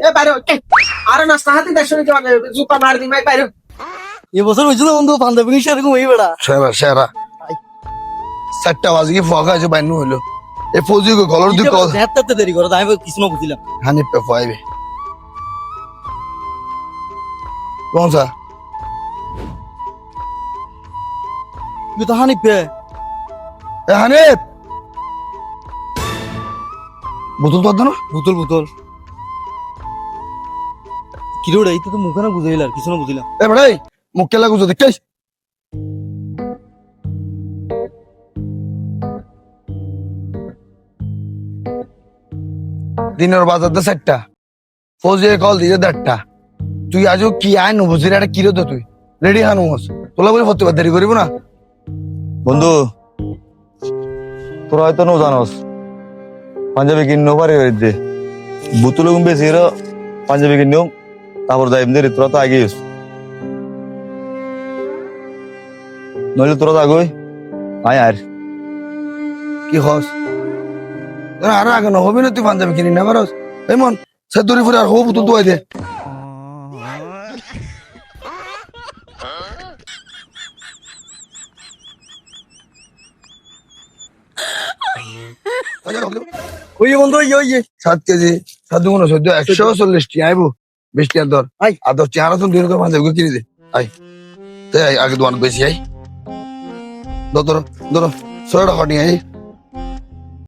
এ বাইরে আরে নাস্তা হাতে দেখছো কি মানে জুতা মার দি মাই বাইরে এবছর হয়েছিল বন্ধু পাঞ্জাবি কিনছে এরকম হই বেড়া সেরা সেরা 4টা বাজে কি ফগা আছে বাইনু হইলো এ ফৌজি কো গলর দি কল হাতে দেরি করে আমি কিছু না বুঝলাম হানি পে ফাইবে কোন সা তুই তো হানি পে এ হানিফ বোতল তো না বোতল বোতল কিরোড়া এই তো মুখে না বুঝাইল আর কিছু না বুঝলাম এ ভাই মুখ কেলা গুজো দেখিস দিনের বাজার দে 4টা ফৌজি কল দিয়ে 1:30টা তুই আজও কি আয় নো বুঝির এটা কিরো তো তুই রেডি হানুস তোলা বলে ফতে দেরি করিব না বন্ধু তোরা হয়তো নো জানোস পাঞ্জাবি কিনো পারে দে বুতুল বেশি পাঞ্জাবি কিনো তারপর যাই এমনি তোরা তো আগে নইলে তোরা তো আগই আয় আর কি হস আর আগে না হবি না তুই পাঞ্জাবি কিনি না পারস এমন সে দূরে ফুরে আর হবু তুই দোয়াই দে ওই বন্ধু ওই 7 কেজি 140 টি আইবো 20 টি দর আই। আর দর চার তো দিন করে পাঞ্জাবি কিনে দে আই তে আগে দোয়ান বেশি আই দর 6 টাকা নিয়ে আই